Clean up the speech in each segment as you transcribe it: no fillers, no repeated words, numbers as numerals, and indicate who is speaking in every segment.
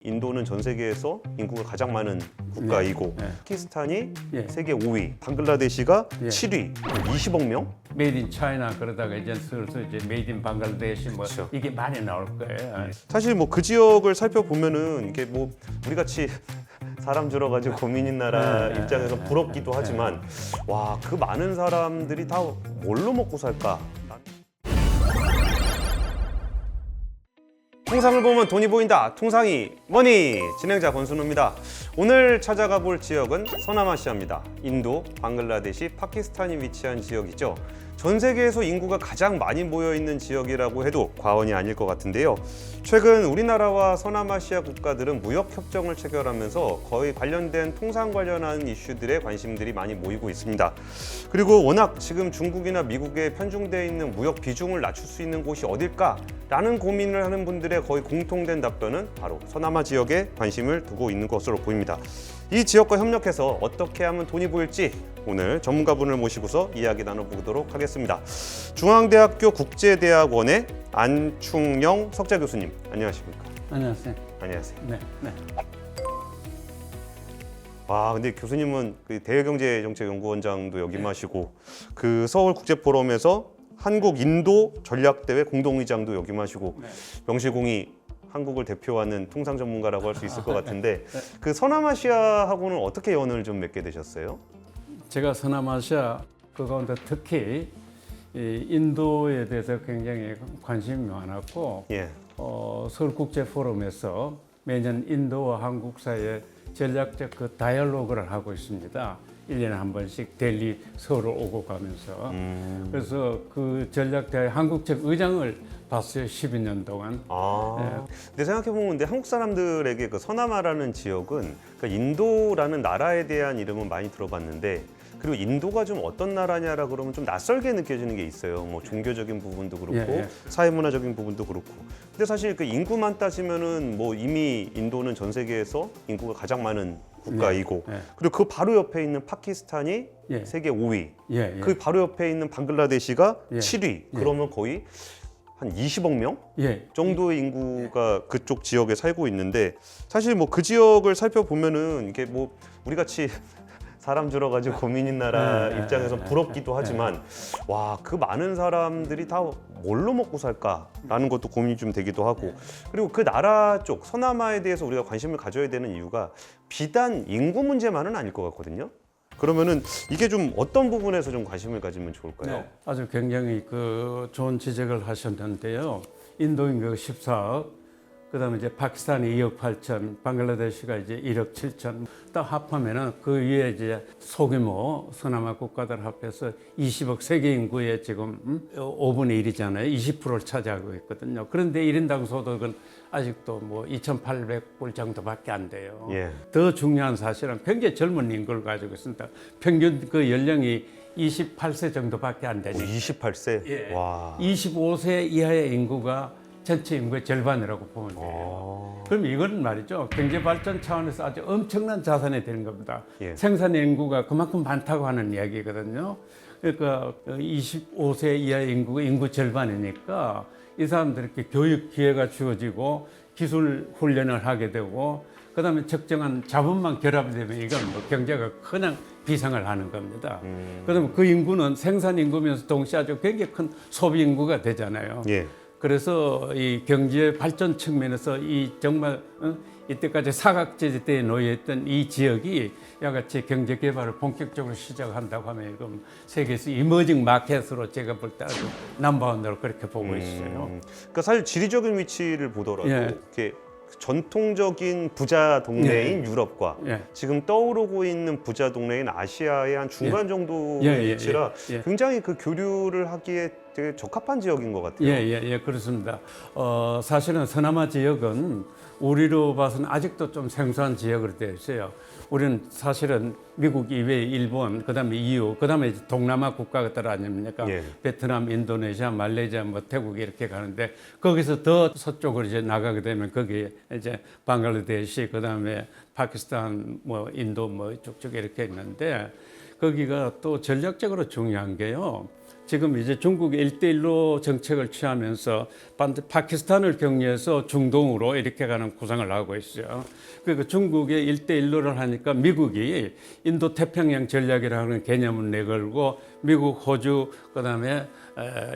Speaker 1: 인도는 전 세계에서 인구가 가장 많은 국가이고 파키스탄이 세계 5위, 방글라데시가 7위, 20억 명?
Speaker 2: 메이드 인 차이나 그러다가 이제 슬슬 이제 메이드 인 방글라데시 뭐
Speaker 1: 그렇죠.
Speaker 2: 이게 많이 나올 거예요.
Speaker 1: 사실 뭐 그 지역을 살펴보면은 이게 뭐 우리 같이 사람 줄어가지고 고민인 나라 입장에서 부럽기도 하지만 와, 그 많은 사람들이 다 뭘로 먹고 살까? 통상을 보면 돈이 보인다. 통상이 머니. 진행자 권순우입니다. 오늘 찾아가 볼 지역은 서남아시아입니다. 인도, 방글라데시, 파키스탄이 위치한 지역이죠. 전 세계에서 인구가 가장 많이 모여 있는 지역이라고 해도 과언이 아닐 것 같은데요. 최근 우리나라와 서남아시아 국가들은 무역 협정을 체결하면서 거의 관련된 통상 관련한 이슈들에 관심들이 많이 모이고 있습니다. 그리고 워낙 지금 중국이나 미국에 편중되어 있는 무역 비중을 낮출 수 있는 곳이 어딜까라는 고민을 하는 분들의 거의 공통된 답변은 바로 서남아 지역에 관심을 두고 있는 것으로 보입니다. 이 지역과 협력해서 어떻게 하면 돈이 보일지 오늘 전문가분을 모시고서 이야기 나눠보도록 하겠습니다. 중앙대학교 국제대학원의 안충영 석좌 교수님, 안녕하십니까?
Speaker 2: 안녕하세요.
Speaker 1: 안녕하세요.
Speaker 2: 네.
Speaker 1: 와, 근데 교수님은 그 대외경제정책연구원장도 역임하시고 그 서울국제포럼에서 한국 인도 전략대회 공동의장도 역임하시고 명실공히 한국을 대표하는 통상 전문가라고 할 수 있을 것 같은데 그 서남아시아하고는 어떻게 연을 좀 맺게 되셨어요?
Speaker 2: 제가 서남아시아 그 가운데 특히 이 인도에 대해서 굉장히 관심이 많았고 서울국제포럼에서 매년 인도와 한국 사이에 전략적 그 다이얼로그를 하고 있습니다. 1년에 한 번씩 델리 서울을 오고 가면서 그래서 그 전략대회 한국적 의장을 봤어요. 12년 동안.
Speaker 1: 근데 생각해보면 근데 한국 사람들에게 그 서남아라는 지역은 그러니까 인도라는 나라에 대한 이름은 많이 들어봤는데 그리고 인도가 좀 어떤 나라냐라 그러면 좀 낯설게 느껴지는 게 있어요. 뭐 종교적인 부분도 그렇고 사회문화적인 부분도 그렇고. 근데 사실 그 인구만 따지면은 뭐 이미 인도는 전 세계에서 인구가 가장 많은 국가이고 그리고 그 바로 옆에 있는 파키스탄이 세계 5위, 그 바로 옆에 있는 방글라데시가 7위. 그러면 거의 한 20억 명 정도의 인구가 그쪽 지역에 살고 있는데 사실 뭐 그 지역을 살펴보면은 이게 뭐 우리 같이 사람 줄어가지고 고민인 나라 입장에서 부럽기도 하지만 와, 그 많은 사람들이 다 뭘로 먹고 살까라는 것도 고민이 좀 되기도 하고 그리고 그 나라 쪽 서남아에 대해서 우리가 관심을 가져야 되는 이유가 비단 인구 문제만은 아닐 것 같거든요. 그러면은 이게 좀 어떤 부분에서 좀 관심을 가지면 좋을까요?
Speaker 2: 아주 굉장히 그 좋은 지적을 하셨는데요. 인도 인구가 14억, 그다음에 이제 파키스탄이 2억 8천, 방글라데시가 이제 1억 7천. 딱 합하면은 그 위에 이제 소규모 서남아 국가들 합해서 20억 세계 인구의 지금 5분의 1이잖아요. 20%를 차지하고 있거든요. 그런데 1인당 소득은 아직도 뭐 2,800불 정도밖에 안 돼요. 더 중요한 사실은 굉장히 젊은 인구를 가지고 있습니다. 평균 그 연령이 28세 정도밖에 안 되니까.
Speaker 1: 28세? 와.
Speaker 2: 25세 이하의 인구가 전체 인구의 절반이라고 보면 돼요. 그럼 이건 말이죠. 경제 발전 차원에서 아주 엄청난 자산이 되는 겁니다. 생산 인구가 그만큼 많다고 하는 이야기거든요. 그러니까 25세 이하의 인구가 인구 절반이니까 이 사람들에게 교육 기회가 주어지고 기술 훈련을 하게 되고 그다음에 적정한 자본만 결합되면 이건 뭐 경제가 그냥 비상을 하는 겁니다. 그다음에 그 인구는 생산 인구면서 동시에 아주 굉장히 큰 소비 인구가 되잖아요. 그래서 이 경제 발전 측면에서 이 정말 이때까지 사각지대에 놓여 있던 이 지역이 야같이 경제 개발을 본격적으로 시작한다고 하면 이건 세계에서 이머징 마켓으로 제가 볼 때 아주 넘버원으로 그렇게 보고 있어요.
Speaker 1: 그러니까 사실 지리적인 위치를 보더라도 이렇게 전통적인 부자 동네인 유럽과 지금 떠오르고 있는 부자 동네인 아시아의 한 중간 정도의 위치라 굉장히 그 교류를 하기에 되게 적합한 지역인 것 같아요.
Speaker 2: 그렇습니다. 사실은 서남아 지역은 우리로 봐서는 아직도 좀 생소한 지역으로 되어 있어요. 우리는 사실은 미국 이외에 일본, 그다음에 EU, 그다음에 이제 동남아 국가들 아닙니까? 베트남, 인도네시아, 말레이시아, 뭐 태국 이렇게 가는데 거기서 더 서쪽으로 이제 나가게 되면 거기에 이제 방글라데시, 그다음에 파키스탄, 뭐 인도, 뭐 쭉쭉 이렇게 있는데 거기가 또 전략적으로 중요한 게요. 지금 이제 중국이 1대1로 정책을 취하면서 파키스탄을 격려해서 중동으로 이렇게 가는 구상을 하고 있어요. 그러니까 중국이 1대1로를 하니까 미국이 인도 태평양 전략이라는 개념을 내걸고 미국, 호주, 그다음에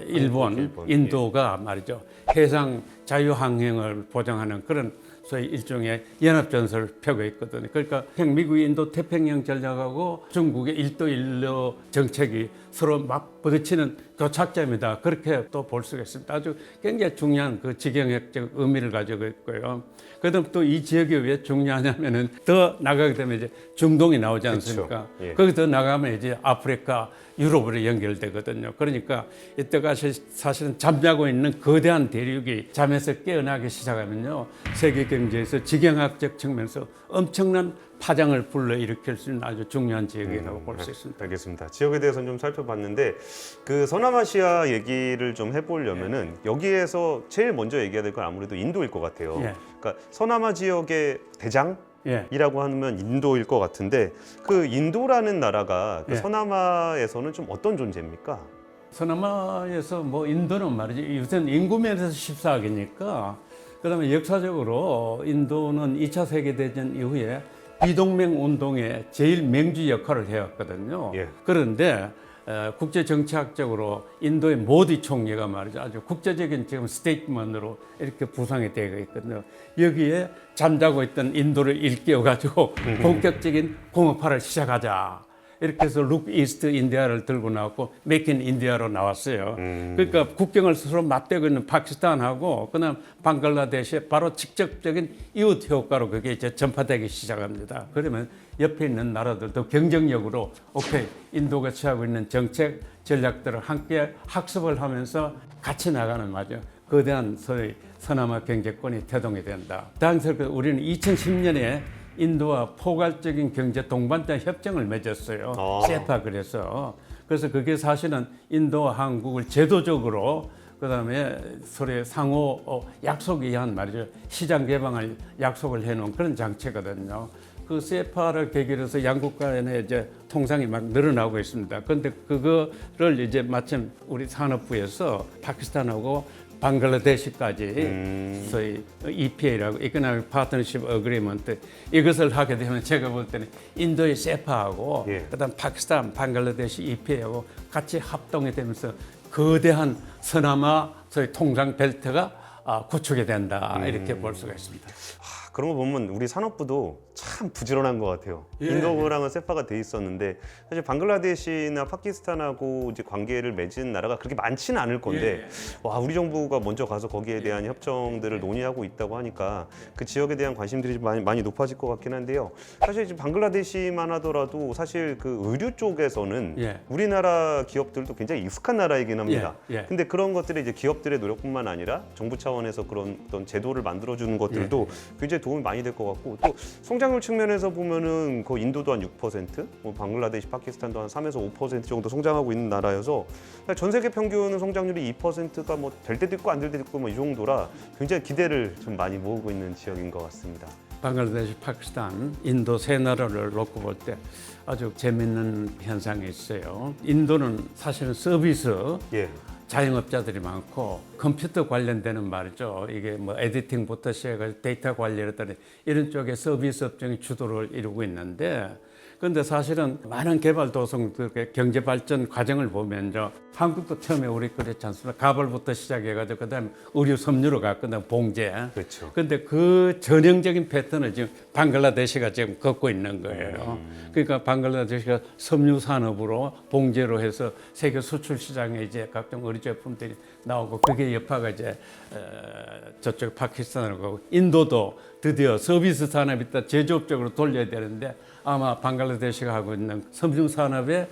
Speaker 2: 일본, 인도가 말이죠. 해상 자유항행을 보장하는 그런 소위 일종의 연합전선을 펴고 있거든요. 그러니까 미국이 인도 태평양 전략하고 중국의 1대1로 정책이 서로 막 부딪히는 교착점이다. 그렇게 또 볼 수가 있습니다. 아주 굉장히 중요한 그 지경학적 의미를 가지고 있고요. 그다음 또 이 지역이 왜 중요하냐면은 더 나가게 되면 이제 중동이 나오지 않습니까?
Speaker 1: 그렇죠. 예.
Speaker 2: 거기 더 나가면 이제 아프리카, 유럽으로 연결되거든요. 그러니까 이때가 사실은 잠자고 있는 거대한 대륙이 잠에서 깨어나기 시작하면요. 세계 경제에서 지경학적 측면에서 엄청난 파장을 불러일으킬 수 있는 아주 중요한 지역이라고 볼 수 있습니다.
Speaker 1: 알겠습니다. 지역에 대해서는 좀 살펴봤는데 그 서남아시아 얘기를 좀 해보려면은 여기에서 제일 먼저 얘기해야 될 건 아무래도 인도일 것 같아요.
Speaker 2: 예.
Speaker 1: 그러니까 서남아 지역의 대장?
Speaker 2: 예.
Speaker 1: 이라고 하면 인도일 것 같은데 그 인도라는 나라가 그
Speaker 2: 예.
Speaker 1: 서남아에서는 좀 어떤 존재입니까?
Speaker 2: 서남아에서 뭐 인도는 말이지 우선 인구 면에서 14개니까 그다음에 역사적으로 인도는 2차 세계대전 이후에 비동맹 운동의 제일 맹주 역할을 해왔거든요.
Speaker 1: 예.
Speaker 2: 그런데 국제 정치학적으로 인도의 모디 총리가 말이죠 아주 국제적인 지금 스테이트먼으로 이렇게 부상이 되어 있거든요. 여기에 잠자고 있던 인도를 일깨워 가지고 본격적인 공업화를 시작하자. 이렇게 해서 룩 이스트 인디아를 들고 나왔고 메이크 인 인디아로 나왔어요. 그러니까 국경을 서로 맞대고 있는 파키스탄하고 그다음 방글라데시의 바로 직접적인 이웃 효과로 그게 이제 전파되기 시작합니다. 그러면 옆에 있는 나라들도 경쟁력으로 오케이 인도가 취하고 있는 정책 전략들을 함께 학습을 하면서 같이 나가는 맞죠. 거대한 소위 서남아 경제권이 태동이 된다. 당시 우리는 2010년에 인도와 포괄적인 경제 동반자 협정을 맺었어요. 세파 그래서 그게 사실은 인도와 한국을 제도적으로 그다음에 서로 상호 약속에 의한 말이죠. 시장 개방을 약속을 해놓은 그런 장치거든요. 그 세파를 계기로 해서 양국 간의 이제 통상이 막 늘어나고 있습니다. 그런데 그거를 이제 마침 우리 산업부에서 파키스탄하고 방글라데시까지 소위 EPA라고 Economic Partnership Agreement 이것을 하게 되면 제가 볼 때는 인도의 세파하고
Speaker 1: 예.
Speaker 2: 그다음 파키스탄, 방글라데시 EPA하고 같이 합동이 되면서 거대한 서남아 소위 통상 벨트가 구축이 된다 이렇게 볼 수가 있습니다.
Speaker 1: 그런 거 보면 우리 산업부도 참 부지런한 것 같아요.
Speaker 2: 예.
Speaker 1: 인도랑은 세파가 돼 있었는데 사실 방글라데시나 파키스탄하고 이제 관계를 맺은 나라가 그렇게 많지는 않을 건데 와 우리 정부가 먼저 가서 거기에 대한 협정들을 논의하고 있다고 하니까 그 지역에 대한 관심들이 많이 높아질 것 같긴 한데요. 사실 지금 방글라데시만 하더라도 사실 그 의류 쪽에서는
Speaker 2: 예.
Speaker 1: 우리나라 기업들도 굉장히 익숙한 나라이긴 합니다.
Speaker 2: 예.
Speaker 1: 근데 그런 것들이 이제 기업들의 노력뿐만 아니라 정부 차원에서 그런 어떤 제도를 만들어주는 것들도 굉장히 도움이 많이 될 것 같고 또 성장률 측면에서 보면은 그 인도도 한 6%, 뭐 방글라데시, 파키스탄도 한 3에서 5% 정도 성장하고 있는 나라여서 전 세계 평균 성장률이 2%가 뭐 될 때도 있고 안 될 때도 있고 뭐 이 정도라 굉장히 기대를 좀 많이 모으고 있는 지역인 것 같습니다.
Speaker 2: 방글라데시, 파키스탄, 인도 세 나라를 놓고 볼 때 아주 재밌는 현상이 있어요. 인도는 사실은 서비스
Speaker 1: 예.
Speaker 2: 자영업자들이 많고 컴퓨터 관련되는 말이죠. 이게 뭐 에디팅부터 시작해서 데이터 관리라든지 이런 쪽에 서비스 업종이 주도를 이루고 있는데 그런데 사실은 많은 개발도상국의 경제 발전 과정을 보면요. 한국도 처음에 우리 그랬지 않습니까? 가벌부터 시작해가지고 그다음에 의류 섬유로 갔거든 봉제.
Speaker 1: 그렇죠.
Speaker 2: 그런데 그 전형적인 패턴을 지금 방글라데시가 지금 걷고 있는 거예요. 그러니까 방글라데시가 섬유 산업으로 봉제로 해서 세계 수출 시장에 이제 각종 의류 제품들이 나오고 그게 여파가 이제 저쪽 파키스탄으로 가고 인도도 드디어 서비스 산업이 있다 제조업 쪽으로 돌려야 되는데 아마 방글라데시가 하고 있는 섬유 산업에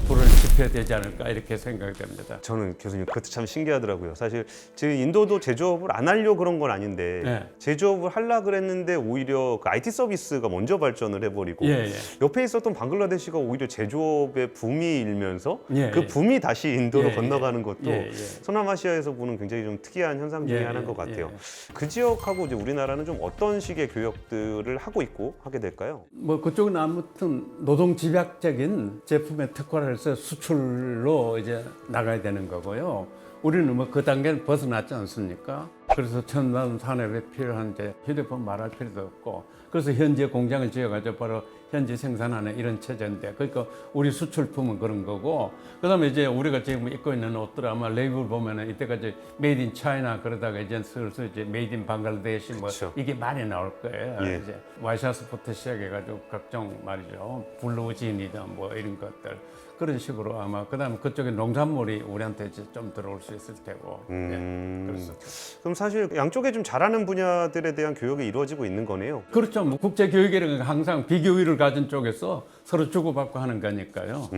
Speaker 2: 불을 지펴야 되지 않을까 이렇게 생각됩니다.
Speaker 1: 저는 교수님 그것도 참 신기하더라고요. 사실 지금 인도도 제조업을 안 하려고 그런 건 아닌데
Speaker 2: 네.
Speaker 1: 제조업을 하려고 그랬는데 오히려 그 IT 서비스가 먼저 발전을 해버리고
Speaker 2: 예.
Speaker 1: 옆에 있었던 방글라데시가 오히려 제조업의 붐이 일면서
Speaker 2: 예,
Speaker 1: 그
Speaker 2: 예.
Speaker 1: 붐이 다시 인도로
Speaker 2: 예,
Speaker 1: 건너가는 것도
Speaker 2: 예.
Speaker 1: 서남아시아 동남아시아에서 보는 굉장히 좀 특이한 현상 중에 하나인 것 같아요. 그 지역하고 이제 우리나라는 좀 어떤 식의 교역들을 하고 있고 하게 될까요?
Speaker 2: 뭐 그쪽은 아무튼 노동 집약적인 제품에 특화를 해서 수출로 이제 나가야 되는 거고요. 우리는 뭐 그 단계는 벗어났지 않습니까? 그래서 첨단 산업에 필요한 이제 휴대폰 말할 필요도 없고, 그래서 현재 공장을 지어가지고 바로 현재 생산하는 이런 체제인데, 그러니까 우리 수출품은 그런 거고, 그다음에 이제 우리가 지금 입고 있는 옷들 아마 레이블 보면은 이때까지 메이드 인 차이나 그러다가 이제 슬슬 이제 메이드 인 방글라데시 뭐
Speaker 1: 그쵸.
Speaker 2: 이게 많이 나올 거예요.
Speaker 1: 예.
Speaker 2: 이제 와이셔츠부터 시작해가지고 각종 말이죠, 블루진이다 뭐 이런 것들. 그런 식으로 아마 그다음에 그쪽에 농산물이 우리한테 이제 좀 들어올 수 있을 테고. 그래서
Speaker 1: 그럼 사실 양쪽에 좀 잘하는 분야들에 대한 교역이 이루어지고 있는 거네요.
Speaker 2: 그렇죠. 뭐 국제 교육이라는 건 항상 비교율을 가진 쪽에서 서로 주고받고 하는 거니까요.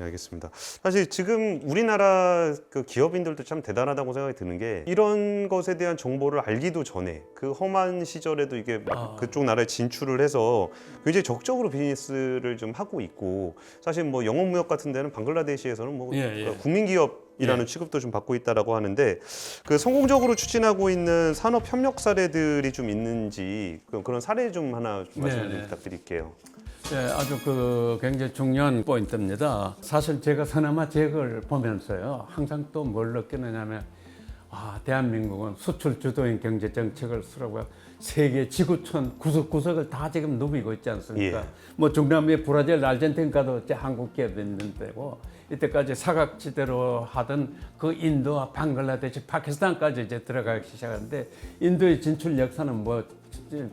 Speaker 1: 알겠습니다. 사실 지금 우리나라 그 기업인들도 참 대단하다고 생각이 드는 게 이런 것에 대한 정보를 알기도 전에 그 험한 시절에도 이게 막 그쪽 나라에 진출을 해서 굉장히 적극적으로 비즈니스를 좀 하고 있고, 사실 뭐 영업무역 같은 데는 방글라데시에서는 뭐 국민기업 이라는 취급도 좀 받고 있다라고 하는데, 그 성공적으로 추진하고 있는 산업 협력 사례들이 좀 있는지 그런 사례 좀 하나 좀 말씀 좀 부탁드릴게요.
Speaker 2: 네, 아주 그 굉장히 중요한 포인트입니다. 사실 제가 서남아 지역을 보면서요, 항상 또 뭘 느끼느냐면, 대한민국은 수출 주도인 경제 정책을 쓰라고 세계 지구촌 구석구석을 다 지금 누비고 있지 않습니까? 뭐 중남미 브라질, 아르헨티나도 이제 한국 기업이 있는 데고, 이때까지 사각지대로 하던 그 인도와 방글라데시, 파키스탄까지 이제 들어가기 시작하는데, 인도의 진출 역사는 뭐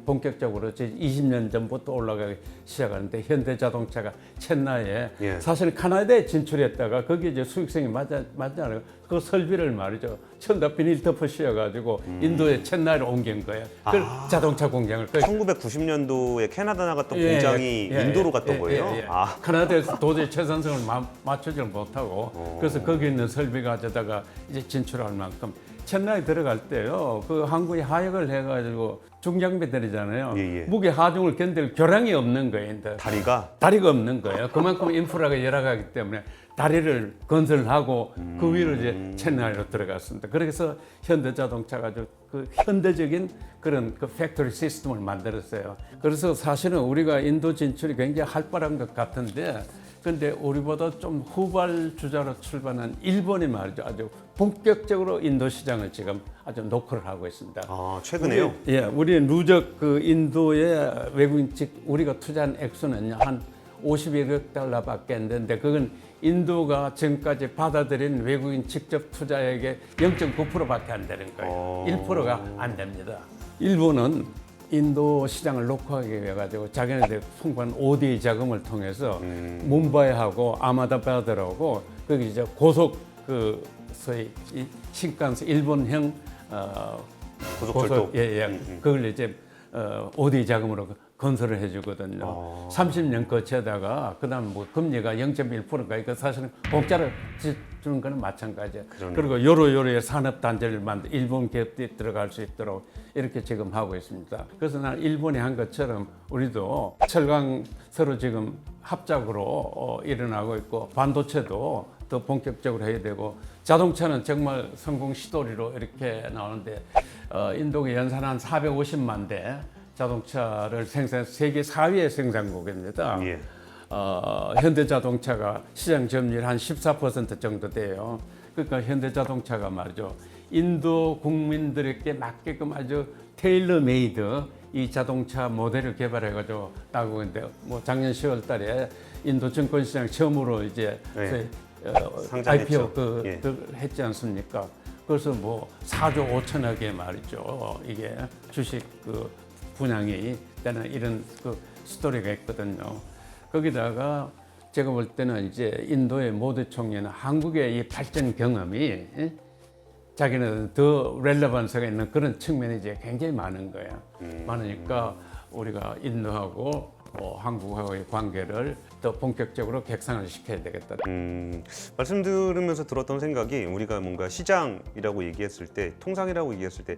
Speaker 2: 본격적으로 20년 전부터 올라가기 시작하는데, 현대자동차가 첸나이에 사실 카나다에 진출했다가 거기 이제 수익성이 맞잖아요. 그 설비를 말이죠, 천다 비닐 덮어 씌워가지고 인도에 첸나이로 옮긴 거예요. 그 자동차 공장을.
Speaker 1: 1990년도에 캐나다 나갔던 공장이 인도로 갔던 거예요?
Speaker 2: 카나다에서 도저히 최선성을 맞추지 못하고, 그래서 거기 있는 설비 가져다가 이제 진출할 만큼 첸나이 들어갈 때요, 그 항구에 하역을 해가지고 중장비들이잖아요. 무게 하중을 견딜 교량이 없는 거예요. 다리가 없는 거예요. 그만큼 인프라가 열악하기 때문에 다리를 건설하고 그 위로 이제 첸나이로 들어갔습니다. 그래서 현대자동차가 그 현대적인 그런 그 팩토리 시스템을 만들었어요. 그래서 사실은 우리가 인도 진출이 굉장히 활발한 것 같은데, 근데 우리보다 좀 후발주자로 출발한 일본이 말이죠, 아주 본격적으로 인도 시장을 지금 아주 노크를 하고 있습니다.
Speaker 1: 최근에요?
Speaker 2: 우리 누적 그 인도의 외국인 우리가 투자한 액수는 한 51억 달러밖에 안 되는데, 그건 인도가 지금까지 받아들인 외국인 직접 투자액의 0.9%밖에 안 되는 거예요. 1%가 안 됩니다. 일본은 인도 시장을 녹화하기 위해 가지고 자기네들 풍부한 OD 자금을 통해서 뭄바이하고 아마다바드라고 거기 이제 고속 그 소위 신칸센 일본형
Speaker 1: 고속철도
Speaker 2: 그걸 이제 OD 자금으로 건설을 해주거든요. 30년 거치다가 그다음 뭐 금리가 0.1%가 이거 사실은 공짜로 주는 거는 마찬가지예요. 그리고 요로요로의 산업 단지를 만들 일본 기업들이 들어갈 수 있도록 이렇게 지금 하고 있습니다. 그래서 난 일본이 한 것처럼 우리도 철강 서로 지금 합작으로 일어나고 있고, 반도체도 더 본격적으로 해야 되고, 자동차는 정말 성공 시도리로 이렇게 나오는데, 인도가 연산 한 450만 대 자동차를 세계 4위의 생산국입니다. 현대자동차가 시장 점유율 한 14% 정도 돼요. 그러니까 현대자동차가 말이죠, 인도 국민들에게 맞게끔 아주 테일러 메이드 이 자동차 모델을 개발해가지고 나오고 있는데, 뭐 작년 10월달에 인도 증권시장 처음으로 이제 IPO 했지 않습니까? 그래서 뭐 4조 5천억에 말이죠, 이게 주식 그 분양이 되는 이런 그 스토리가 있거든요. 거기다가 제가 볼 때는 이제 인도의 모두 총리는 한국의 이 발전 경험이 자기는 더 렐레번스가 있는 그런 측면이 이제 굉장히 많은 거야. 많으니까 우리가 인도하고 한국하고의 관계를 더 본격적으로 객상을 시켜야 되겠다.
Speaker 1: 말씀 들으면서 들었던 생각이 우리가 뭔가 시장이라고 얘기했을 때, 통상이라고 얘기했을 때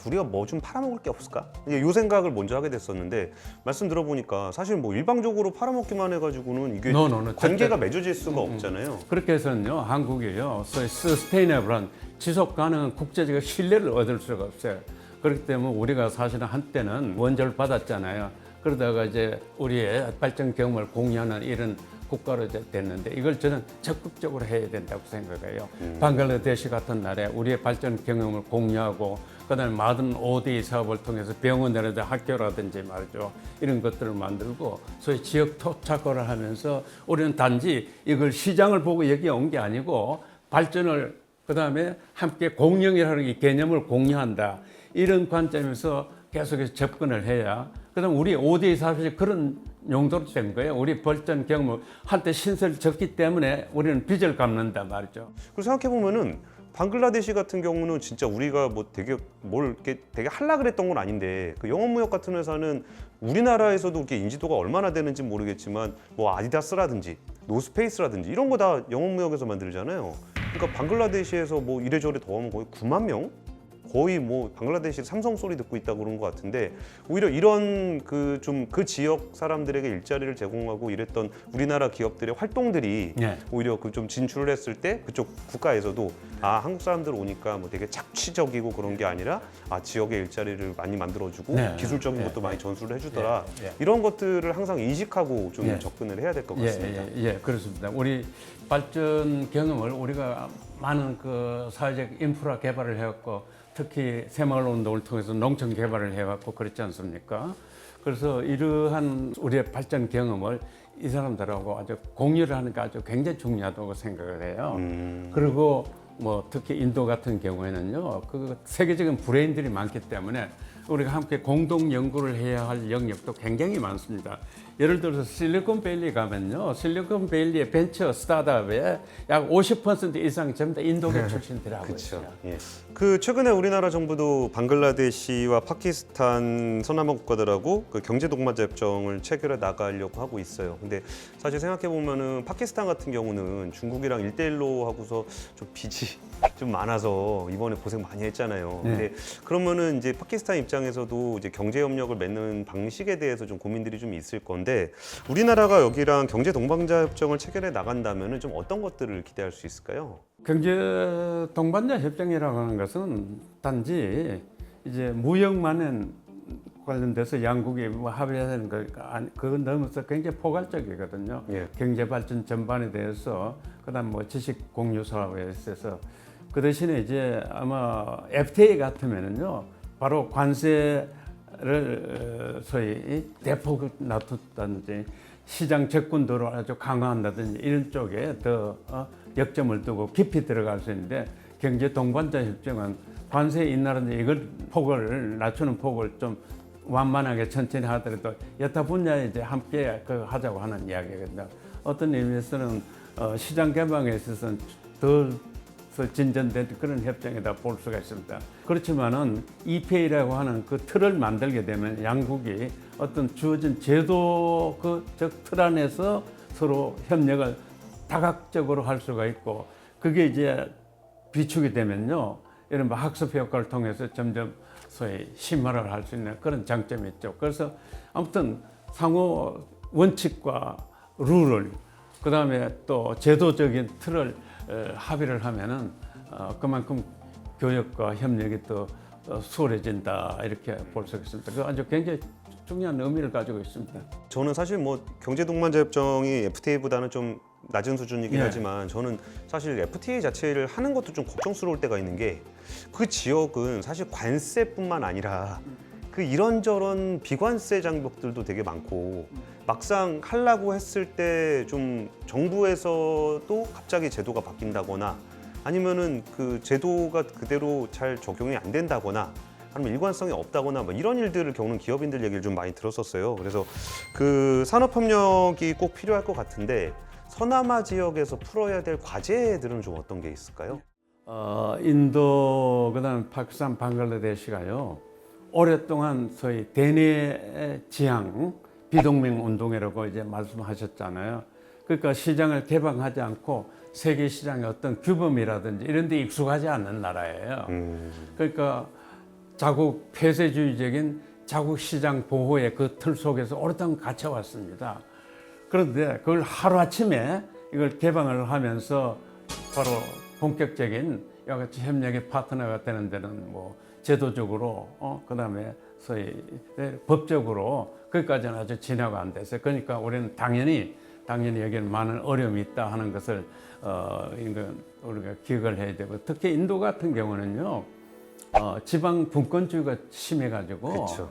Speaker 1: 우리가 뭐 좀 팔아먹을 게 없을까? 이 생각을 먼저 하게 됐었는데 말씀 들어보니까 사실 뭐 일방적으로 팔아먹기만 해가지고는 이게 관계가 맺어질 수가 없잖아요.
Speaker 2: 그렇게 해서는요, 한국이요, 소위 서스테이너블한 지속 가능한 국제적 신뢰를 얻을 수가 없어요. 그렇기 때문에 우리가 사실은 한때는 원조를 받았잖아요. 그러다가 이제 우리의 발전 경험을 공유하는 이런 국가로 이제 됐는데 이걸 저는 적극적으로 해야 된다고 생각해요. 방글라데시 같은 나라에 우리의 발전 경험을 공유하고 그다음에 많은 ODA 사업을 통해서 병원이라든지 학교라든지 말이죠. 이런 것들을 만들고 소위 지역 토착화를 하면서 우리는 단지 이걸 시장을 보고 여기 온 게 아니고 발전을 그다음에 함께 공영이라는 이 개념을 공유한다. 이런 관점에서 계속해서 접근을 해야 그다음 우리 ODA 사업이 그런 용도로 된 거예요. 우리 발전 경험을 한때 신설을 졌기 때문에 우리는 빚을 갚는다 말이죠.
Speaker 1: 그리고 생각해 보면은 방글라데시 같은 경우는 진짜 우리가 뭐 되게 뭘 이렇게 되게 하려 그랬던 건 아닌데 그 영업무역 같은 회사는 우리나라에서도 이렇게 인지도가 얼마나 되는지 모르겠지만 뭐 아디다스라든지 노스페이스라든지 이런 거 다 영업무역에서 만들잖아요. 그러니까 방글라데시에서 뭐 이래저래 더하면 거의 9만 명? 거의 뭐 방글라데시 삼성 소리 듣고 있다고 그런 것 같은데 오히려 이런 그 지역 사람들에게 일자리를 제공하고 이랬던 우리나라 기업들의 활동들이 오히려 그 좀 진출을 했을 때 그쪽 국가에서도 아 한국 사람들 오니까 뭐 되게 착취적이고 그런 게 아니라 아 지역의 일자리를 많이 만들어주고 기술적인 것도 많이 전수를 해주더라 이런 것들을 항상 인식하고 좀 접근을 해야 될 것 같습니다.
Speaker 2: 그렇습니다. 우리 발전 경험을 우리가 많은 그 사회적 인프라 개발을 해왔고 특히 새마을 운동을 통해서 농촌 개발을 해왔고 그렇지 않습니까? 그래서 이러한 우리의 발전 경험을 이 사람들하고 아주 공유를 하는 게 아주 굉장히 중요하다고 생각을 해요. 그리고 뭐 특히 인도 같은 경우에는요, 그 세계적인 브레인들이 많기 때문에 우리가 함께 공동 연구를 해야 할 영역도 굉장히 많습니다. 예를 들어서 실리콘밸리 가면요, 실리콘밸리의 벤처 스타트업의 약 50% 이상 전부 다 인도계 출신들이 하고 있어요.
Speaker 1: 그 최근에 우리나라 정부도 방글라데시와 파키스탄 서남아 국가들하고 그 경제 동반자 협정을 체결해 나가려고 하고 있어요. 근데 사실 생각해 보면은 파키스탄 같은 경우는 중국이랑 1대1로 하고서 좀 빚이 좀 많아서 이번에 고생 많이 했잖아요. 근데 그러면은 이제 파키스탄 입장에서도 이제 경제 협력을 맺는 방식에 대해서 좀 고민들이 좀 있을 건데 우리나라가 여기랑 경제 동반자 협정을 체결해 나간다면은 좀 어떤 것들을 기대할 수 있을까요?
Speaker 2: 경제 동반자 협정이라고 하는 것은 단지 이제 무역만 관련돼서 양국이 뭐 합의하는 거 그건 넘어서 굉장히 포괄적이거든요. 경제 발전 전반에 대해서 그다음 뭐 지식 공유 사업에 있어서 그 대신에 이제 아마 FTA 같으면은요 바로 관세를 소위 대폭 낮췄다든지 시장 접근도를 아주 강화한다든지 이런 쪽에 더 역점을 두고 깊이 들어갈 수 있는데 경제 동반자 협정은 관세 인하라든지 이걸 폭을 낮추는 폭을 좀 완만하게 천천히 하더라도 여타 분야에 이제 함께 하자고 하는 이야기거든요. 어떤 의미에서는 시장 개방에 있어서는 더 진전된 그런 협정이다 볼 수가 있습니다. 그렇지만은 EPA라고 하는 그 틀을 만들게 되면 양국이 어떤 주어진 제도 틀 안에서 서로 협력을 다각적으로 할 수가 있고 그게 이제 비축이 되면요. 이런 학습 효과를 통해서 점점 소위 심화를 할 수 있는 그런 장점이 있죠. 그래서 아무튼 상호 원칙과 룰을 그다음에 또 제도적인 틀을 합의를 하면은 그만큼 교역과 협력이 또 수월해진다 이렇게 볼 수 있습니다. 그 아주 굉장히 중요한 의미를 가지고 있습니다.
Speaker 1: 저는 사실 뭐 경제 동반자 협정이 FTA보다는 좀 낮은 수준이긴 하지만 저는 사실 FTA 자체를 하는 것도 좀 걱정스러울 때가 있는 게 그 지역은 사실 관세뿐만 아니라 그 이런저런 비관세 장벽들도 되게 많고 막상 하려고 했을 때 좀 정부에서도 갑자기 제도가 바뀐다거나 아니면은 그 제도가 그대로 잘 적용이 안 된다거나 아니면 일관성이 없다거나 뭐 이런 일들을 겪는 기업인들 얘기를 좀 많이 들었었어요. 그래서 그 산업협력이 꼭 필요할 것 같은데 서남아 지역에서 풀어야 될 과제들은 좀 어떤 게 있을까요?
Speaker 2: 인도 그다음 파키스탄 방글라데시가요 오랫동안 소위 대내 지향 비동맹 운동이라고 이제 말씀하셨잖아요. 그러니까 시장을 개방하지 않고 세계 시장의 어떤 규범이라든지 이런 데 익숙하지 않는 나라예요. 그러니까 자국 폐쇄주의적인 자국 시장 보호의 그 틀 속에서 오랫동안 갇혀왔습니다. 그런데 그걸 하루아침에 이걸 개방을 하면서 바로 본격적인 이와 같이 협력의 파트너가 되는 데는 뭐 제도적으로 그다음에 소위 법적으로 거기까지는 아주 진화가 안 됐어요. 그러니까 우리는 당연히 여기는 많은 어려움이 있다 하는 것을 이건 우리가 기억을 해야 되고, 특히 인도 같은 경우는요 지방 분권주의가 심해가지고
Speaker 1: 그렇죠.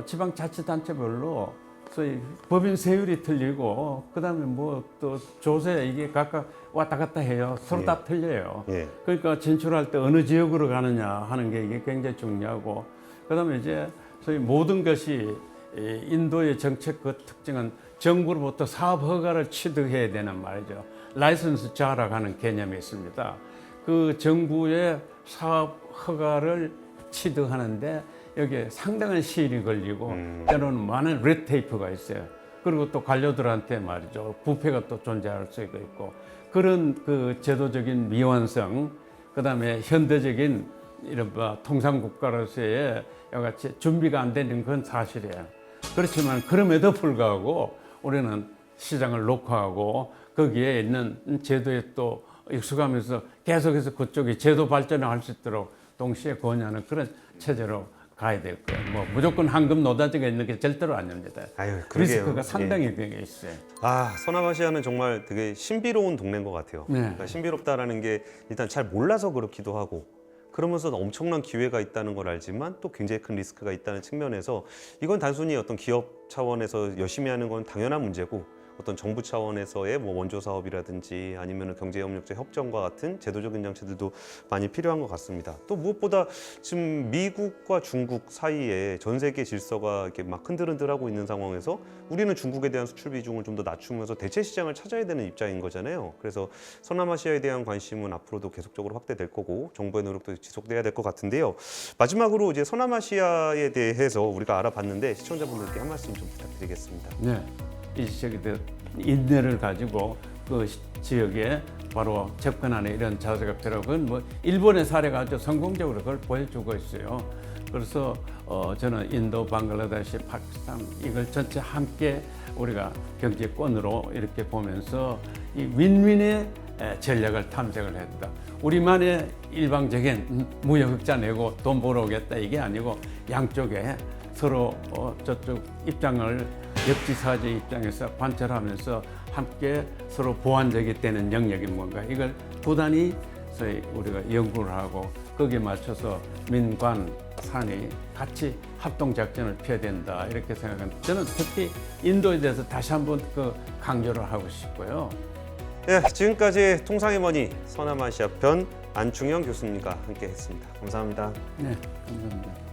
Speaker 2: 지방 자치단체별로 소위 법인 세율이 틀리고 그다음에 뭐 또 조세 이게 각각 왔다 갔다 해요. 서로 다 틀려요.
Speaker 1: 예.
Speaker 2: 그러니까 진출할 때 어느 지역으로 가느냐 하는 게 이게 굉장히 중요하고, 그다음에 이제 소위 모든 것이 이 인도의 정책 그 특징은 정부로부터 사업 허가를 취득해야 되는 말이죠. 라이선스 자라가는 개념이 있습니다. 그 정부의 사업 허가를 취득하는데 여기에 상당한 시일이 걸리고 때로는 많은 레드테이프가 있어요. 그리고 또 관료들한테 말이죠, 부패가 또 존재할 수 있고, 그런 그 제도적인 미완성, 그다음에 현대적인 이른바 통상국가로서의 이같이 준비가 안 되는 건 사실이에요. 그렇지만 그럼에도 불구하고 우리는 시장을 녹화하고 거기에 있는 제도에 또 익숙하면서 계속해서 그쪽이 제도 발전을 할 수 있도록 동시에 권유하는 그런 체제로 가야 될 거예요. 뭐 무조건 황금 노다지가 있는 게 절대로 아닙니다.
Speaker 1: 아유, 그러게요.
Speaker 2: 리스크가 상당히 되게 있어요.
Speaker 1: 아, 서남아시아는 정말 되게 신비로운 동네인 것 같아요.
Speaker 2: 네.
Speaker 1: 그러니까 신비롭다라는 게 일단 잘 몰라서 그렇기도 하고, 그러면서 엄청난 기회가 있다는 걸 알지만 또 굉장히 큰 리스크가 있다는 측면에서 이건 단순히 어떤 기업 차원에서 열심히 하는 건 당연한 문제고, 어떤 정부 차원에서의 뭐 원조 사업이라든지 아니면 경제협력적 협정과 같은 제도적인 장치들도 많이 필요한 것 같습니다. 또 무엇보다 지금 미국과 중국 사이에 전 세계 질서가 이렇게 막 흔들흔들하고 있는 상황에서 우리는 중국에 대한 수출 비중을 좀 더 낮추면서 대체 시장을 찾아야 되는 입장인 거잖아요. 그래서 서남아시아에 대한 관심은 앞으로도 계속적으로 확대될 거고 정부의 노력도 지속돼야 될 것 같은데요. 마지막으로 이제 서남아시아에 대해서 우리가 알아봤는데 시청자분들께 한 말씀 좀 부탁드리겠습니다.
Speaker 2: 네. 이 지역에 인내를 가지고 그 지역에 바로 접근하는 이런 자세가 필요하고, 그건 뭐 일본의 사례가 아주 성공적으로 그걸 보여주고 있어요. 그래서 저는 인도, 방글라데시, 파키스탄 이걸 전체 함께 우리가 경제권으로 이렇게 보면서 이 윈윈의 전략을 탐색을 해야 된다. 우리만의 일방적인 무역흑자 내고 돈 벌어오겠다 이게 아니고 양쪽에 서로 저쪽 입장을 역지사지 입장에서 관찰하면서 함께 서로 보완적이 되는 영역이 뭔가, 이걸 부단히 소위 우리가 연구를 하고 거기에 맞춰서 민관, 산이 같이 합동작전을 펴야 된다 이렇게 생각합니다. 저는 특히 인도에 대해서 다시 한번 그 강조를 하고 싶고요.
Speaker 1: 네, 지금까지 통상의 머니 서남아시아 편 안충영 교수님과 함께했습니다. 감사합니다.
Speaker 2: 네, 감사합니다.